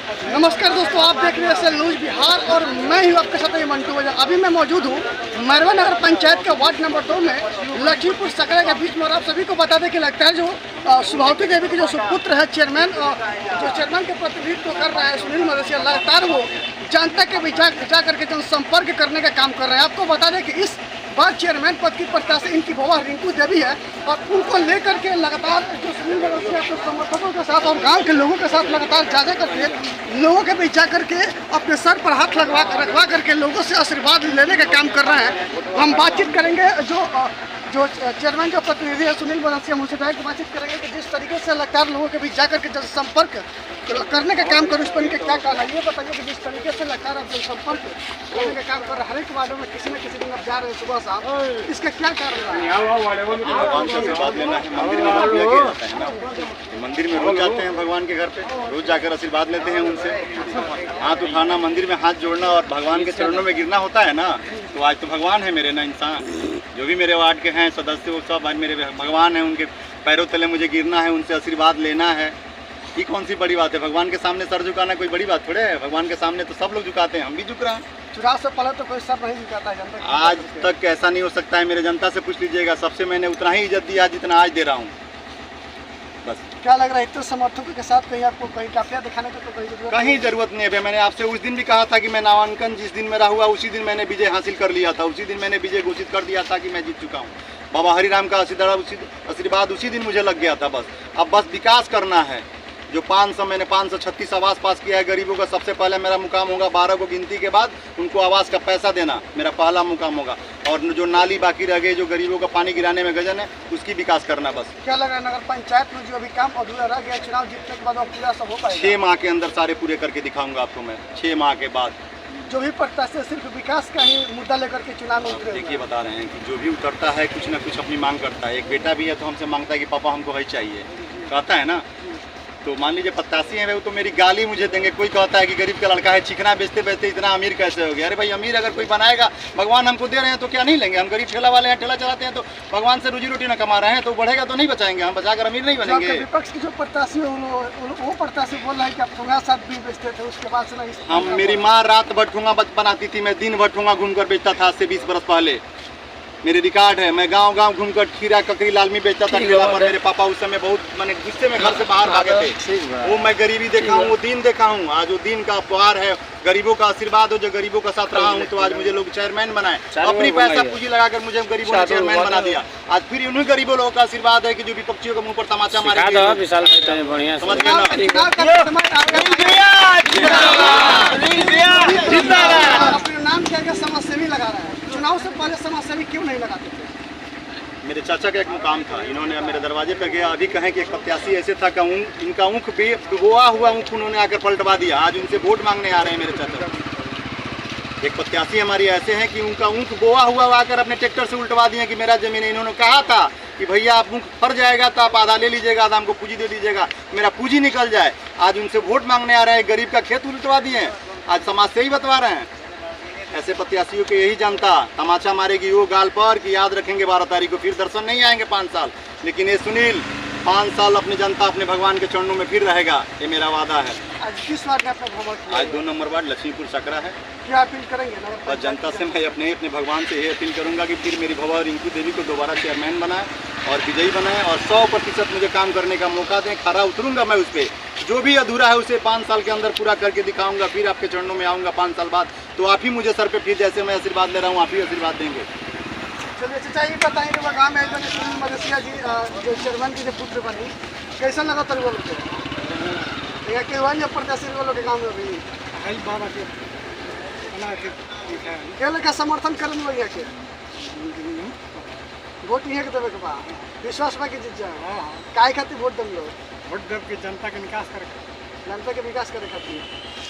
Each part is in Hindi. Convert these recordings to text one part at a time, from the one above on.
नमस्कार दोस्तों, आप देख रहे हैं एसएल न्यूज़ बिहार और मैं हूँ आपके साथ ये मंटू वजह। अभी मैं मौजूद हूँ मैरवा नगर पंचायत के वार्ड नंबर 2 में लक्ष्मीपुर सकरा के बीच में। और आप सभी को बता दें कि लगता है जो सुभावती देवी के जो सुपुत्र है चेयरमैन, जो चेयरमैन के प्रतिनिधित्व कर रहा है सुनील मदेसिया, लगातार वो जनता के बीच जा करके जनसंपर्क करने का काम कर रहे हैं। आपको बता दें कि इस बार चेयरमैन पद की प्रत्याशी इनकी बहू रिंकू देवी है और उनको लेकर के लगातार जो सुनील मदेसिया अपने समर्थकों के साथ और गांव के लोगों के साथ लगातार जा करके लोगों के बीच जा करके अपने सर पर हाथ रखवा करके लोगों से आशीर्वाद लेने का काम कर रहे हैं। हम बातचीत करेंगे जो चेयरमैन का प्रतिनिधि है सुनील मदेसिया, मुझसे डायरेक्ट बातचीत करेंगे कि जिस तरीके से लगातार लोगों के बीच जा करके जनसंपर्क करने का काम करो, उस पर इनके क्या कहना है ये बताइए कि जिस तरीके से लगातार आप जनसंपर्क करने का काम कर रहे हैं, हर एक वार्डों में किसी न किसी दिन आप जा रहे हैं सुबह साहब, इसका क्या कारण है? भगवान से आशीर्वाद लेना है। मंदिर में रोज लेके जाते हैं ना, मंदिर में रोज जाते हैं भगवान के घर पे, रोज जाकर आशीर्वाद लेते हैं उनसे। हाथ उठाना, मंदिर में हाथ जोड़ना और भगवान के चरणों में गिरना होता है ना। तो आज तो भगवान है मेरे ना, इंसान जो भी मेरे वार्ड के हैं सदस्य वो सब आज मेरे भगवान हैं। उनके पैरों तले मुझे गिरना है, उनसे आशीर्वाद लेना है। ये कौन सी बड़ी बात है? भगवान के सामने सर झुकाना कोई बड़ी बात थोड़े है। भगवान के सामने तो सब लोग झुकाते हैं, हम भी झुक रहे हैं। चुनाव से पहले तो कोई सर नहीं झुकाता है जनता। आज तक ऐसा नहीं हो सकता है, मेरे जनता से पूछ लीजिएगा। सबसे मैंने उतना ही इज्जत दिया जितना आज दे रहा हूँ। बस क्या लग रहा है इतने समर्थकों के साथ कहीं आपको कहीं काफिया दिखाने की तो कहीं जरूरत नहीं है। मैंने आपसे उस दिन भी कहा था कि मैं नामांकन जिस दिन मेरा हुआ उसी दिन मैंने विजय हासिल कर लिया था, उसी दिन मैंने विजय घोषित कर दिया था कि मैं जीत चुका हूँ। बाबा हरिराम का आशीर्वाद उसी दिन मुझे लग गया था। अब बस विकास करना है। जो 536 आवास पास किया है गरीबों का, सबसे पहले मेरा मुकाम होगा 12 को गिनती के बाद उनको आवास का पैसा देना मेरा पहला मुकाम होगा। और जो नाली बाकी रह गए, जो गरीबों का पानी गिराने में गजन है, उसकी विकास करना। बस क्या लग रहा है नगर पंचायत में जो अभी काम अधूरा रह गया, चुनाव जीतने के बाद पूरा सब हो पाएगा? 6 माह के अंदर सारे पूरे करके दिखाऊंगा आपको मैं। 6 माह के बाद जो भी प्रत्याशी सिर्फ विकास का ही मुद्दा लेकर के चुनाव में उतरे। देखिए बता रहे हैं कि जो भी उतरता है कुछ ना कुछ अपनी मांग करता है। एक बेटा भी है तो हमसे मांगता है कि पापा हमको है चाहिए, कहता है ना। तो मान लीजिए प्रत्याशी है वो तो मेरी गाली मुझे देंगे। कोई कहता है कि गरीब का लड़का है, चिकना बेचते बेचते इतना अमीर कैसे हो गया? अरे भाई, अमीर अगर कोई बनाएगा, भगवान हमको दे रहे हैं तो क्या नहीं लेंगे? हम गरीब ठेला वाले हैं, ठेला चलाते हैं तो भगवान से रोजी रोटी ना कमा रहे हैं, तो बढ़ेगा तो नहीं बचाएंगे हम, बचाकर अमीर नहीं बनेंगे। विपक्ष की जो प्रत्याशी है वो प्रत्याशी बोल रहा है कि आप ठूंगा साथ भी बेचते थे, उसके बाद से नहीं। हम मेरी माँ रात भर ठूंगा बनाती थी, मैं दिन भर ठूंगा घूम कर बेचता था। आज से 20 बरस पहले मेरे रिकॉर्ड है। मैं गांव गांव घूमकर खीरा ककड़ी लालमी बेचता था ठेला पर। मेरे पापा उस समय बहुत मैंने गुस्से में घर से बाहर भागे थे। वो मैं गरीबी देखा हूँ, वो दिन देखा हूँ। आज वो दिन का उपहार है, गरीबों का आशीर्वाद हो, जो गरीबों का साथ रहा हूँ। तो आज मुझे लोग चेयरमैन बनाए, अपनी पैसा पूंजी लगाकर मुझे गरीबों ने चेयरमैन बना दिया। आज फिर उन्हीं गरीबों लोगों का आशीर्वाद है कि जो विपक्षियों के मुंह पर तमाचा मारे। समझ गए ना? अपने नाम क्या समाजसेवी लगा रहा है, चुनाव से पहले समाजसेवी क्यों नहीं लगाते थे? मेरे चाचा का एक मुकाम था, इन्होंने मेरे दरवाजे पर गया। अभी कहें कि एक प्रत्याशी ऐसे था कि इनका ऊँख गोवा हुआ ऊँख उन्होंने आकर पलटवा दिया। आज उनसे वोट मांगने आ रहे हैं मेरे चाचा। एक प्रत्याशी हमारी ऐसे हैं कि उनका ऊँख गोवा हुआ आकर अपने ट्रैक्टर से उल्टवा दिए कि मेरा जमीन है। इन्होंने कहा था कि भैया आप ऊँख फर जाएगा तो आप आधा ले लीजिएगा, आधा हमको पूंजी दे दीजिएगा, मेरा पूंजी निकल जाए। आज उनसे वोट मांगने आ रहे हैं, गरीब का खेत उल्टवा दिए। आज समाज से ही बतवा रहे हैं। ऐसे प्रत्याशियों के यही जनता तमाचा मारेगी वो गाल पर कि याद रखेंगे 12 तारीख को, फिर दर्शन नहीं आएंगे 5 साल। लेकिन ये सुनील 5 साल अपनी जनता अपने भगवान के चरणों में फिर रहेगा, ये मेरा वादा है। आज किस वार्ड में आपका भ्रमण किया? आज 2 नंबर वार्ड लक्ष्मीपुर सकरा है। क्या अपील करेंगे और जनता से मैं अपने भगवान से ये अपील करूंगा कि फिर मेरी भवा रिंकू देवी को दोबारा चेयरमैन बनाए और विजयी बनाए और 100% मुझे काम करने का मौका दें। खरा उतरूंगा मैं उस पर, जो भी अधूरा है उसे 5 साल के अंदर पूरा करके दिखाऊंगा। फिर आपके चरणों में आऊँगा 5 साल बाद, तो आप ही मुझे सर पे फिर जैसे मैं आशीर्वाद ले रहा हूँ आप ही आशीर्वाद देंगे। चलिए चाचा ये बताएं कि गाँव में सुनील मदेसिया जी जो चेयरमैन के पुत्र बनी, कैसा लगा तरी बोलो के प्रत्याशी बोलो के गाँव में अभी बाबा के क्या समर्थन करें भैया के वोट नहीं है देवे के बाद विश्वास बा की जीत जाए। काय खातिर वोट दम लोग? वोट देव के जनता के विकास करे, जनता के विकास करे खातिर।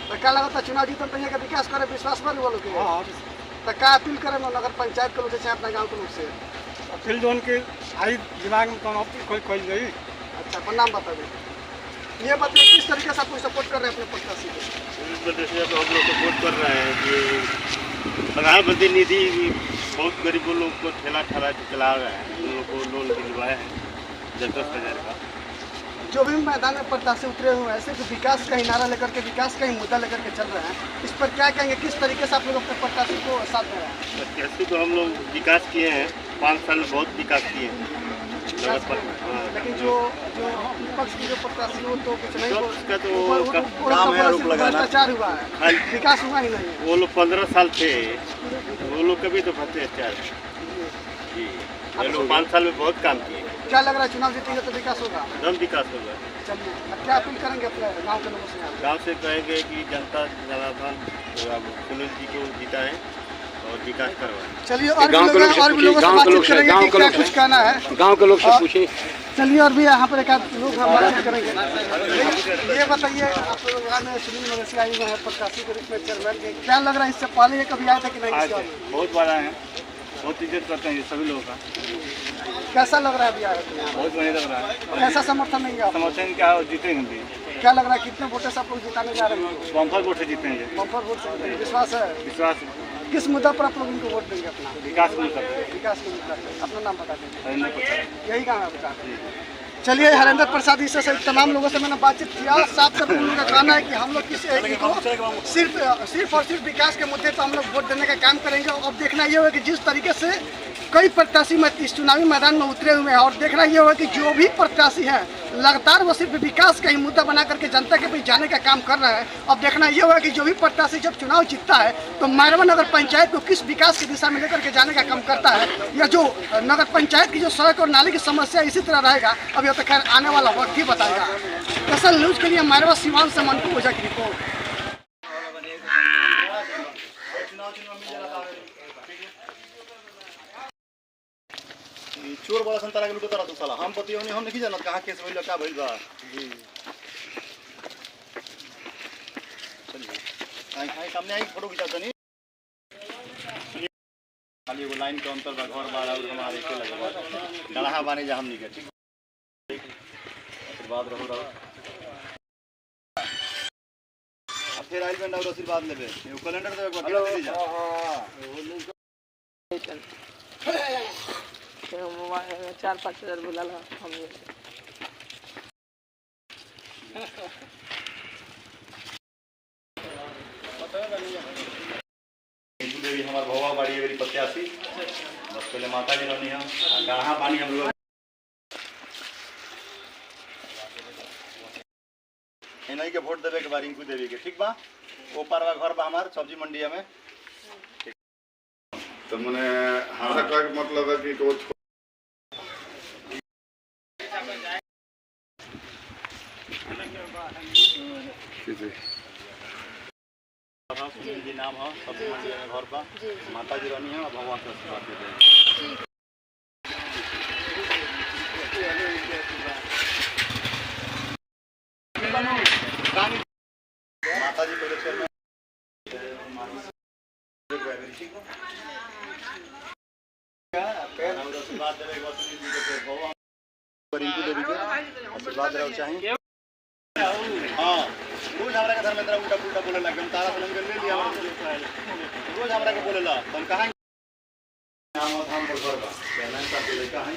तो क्या लगता चुनाव जीतन तो के विकास करे विश्वास बा बोलो के? तो क्या अपील करें नगर पंचायत के लोग से, अपना गाँव के लोग से? अपील जो उनके आई दिमाग में कौन अपील कोई गई। अच्छा, अपना नाम बता दें। ये बताइए किस तरीके से आप सपोर्ट कर रहे हैं अपने प्रत्याशी को? तो हम लोग सपोर्ट कर रहे हैं कि प्रधानमंत्री निधि बहुत गरीबों लोग को ठेला चला रहे हैं, उन लोग को लोन दिलवाए हैं 10,000 का। जो भी मैदान में प्रत्याशी उतरे हुए हैं सिर्फ विकास का ही नारा लेकर के, विकास का ही मुद्दा लेकर के चल रहे हैं, इस पर क्या कहेंगे? किस तरीके से आप लोग अपने प्रत्याशी को साथ दे रहे हैं? प्रत्याशी को हम लोग विकास किए हैं, 5 साल में बहुत विकास किए हैं। लेकिन जो जो विपक्ष की जो प्रत्याशी हो तो कुछ नहीं, उसका तो काम है आरोप लगाना, भ्रष्टाचार हुआ है, विकास हुआ ही नहीं है। वो लोग 15 साल थे, वो लोग कभी तो भ्रष्टाचार जी, ये लोग 5 साल में बहुत काम किए। क्या लग रहा है चुनाव जीतेंगे तो विकास होगा? एकदम विकास होगा। चलिए, अब क्या अपील करेंगे अपने गाँव के लोगों से? गाँव से कहेंगे कि जनता जनार्दन सुनील जी को जिताएं और विकास करवाएं। चलिए, और भी लोगों से बातचीत करेंगे कि क्या कुछ कहना है गाँव के लोग से पूछिए। चलिए, और भी यहाँ पर एक आध लोग हम बातचीत करेंगे। ये बताइए, आप लोग में सुनील मवेशी आई हुए हैं प्रत्याशी के रूप में चेयरमैन के, क्या लग रहा है इससे पहले ये कभी आए थे कि नहीं? बहुत बड़ा है, बहुत इज्जत करते हैं सभी लोगों का। कैसा लग रहा है अभी आए थे? बहुत बढ़िया लग रहा है। कैसा समर्थन देंगे आप? समर्थन क्या जीतेंगे भी। क्या लग रहा है कितने वोटों से आप लोग जिताने जा रहे हैं? बम्पर वोट से जीतेंगे। बम्पर वोट से जीतेंगे, विश्वास है? विश्वास। किस मुद्दा पर आप लोग इनको वोट देंगे? अपना विकास को करते हैं। विकास के मुद्दा पर। अपना नाम बता देंगे। हरिंदर प्रसाद। यही काम है आपका? चलिए, हरिंदर प्रसाद इससे सहित तमाम लोगों से मैंने बातचीत किया। साफ तौर पर उनका कहना है कि हम लोग किसी एक को सिर्फ और सिर्फ विकास के मुद्दे पर हम लोग वोट देने का काम करेंगे। और देखना ये होगा कि जिस तरीके से कई प्रत्याशी इस चुनावी मैदान में उतरे हुए हैं, और देखना ये होगा कि जो भी प्रत्याशी हैं लगातार वो सिर्फ विकास का ही मुद्दा बना करके जनता के बीच जाने का काम कर रहे हैं। अब देखना ये होगा कि जो भी प्रत्याशी जब चुनाव जीतता है तो मैरवा नगर पंचायत को किस विकास की दिशा में लेकर के जाने का काम करता है, या जो नगर पंचायत की जो सड़क और नाली की समस्या इसी तरह रहेगा, अब यह तो खैर आने वाला वक्त ही बताएगा। कसल न्यूज के लिए मैरवा सिवान से मंटू ओझा की रिपोर्ट। चोर बड़ा संतारा के लुटता रहता साला, हम पति हम नहीं जानत कहाँ केस भइल का भइल बा जी। चलिए, आई सामने आई फोटो खिंचा तनी। खाली एगो लाइन के अंतर बा, घर बार और हमारे के लगे गढ़हा बानी जा हमनी के। ठीक, आशीर्वाद रहो। फिर आइल बेंड और आशीर्वाद लेबे, एगो कैलेंडर देबे, एक बार दे जा। 4-5 हज़ार बोला हम देवी हमार भवा बाड़ी मेरी प्रत्याशी, बस पहले माता जी रहनी है, गढ़हा बानी हम लोग नहीं के वोट देवे के बार इनको देवी के। ठीक बा, वो पारवा घर बा हमार सब्जी मंडिया में। तो मैंने हमारा का मतलब है कि सुनील जी नाम है, सब्जी मंडिया में घर बा, माता जी रहनी है और भगवान के आशीर्वाद देते हैं। माता जी पहले चल आशीर्वाद देवे के सुनील जी के भगवान रिंकू देवी के आशीर्वाद रहो चाहिए। हाँ, रोज हमारा के धर्मेंद्र उल्टा पुल्टा बोले लगे, हम तारा फिल्म ले लिया, रोज हमारा के बोले ला, हम कहाँ नाम और धाम पर घर बा लाइन का बोले कहाँ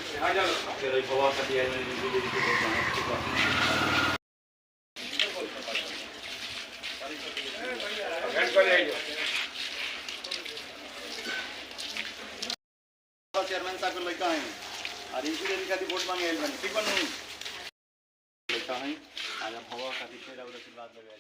फिर भवा का दिया है देवी के चेयरमैन साहब को लड़का है और इनकी देवी का वोट मांगे ठीक बनू लड़का है आज भवा का आशीर्वाद लगे।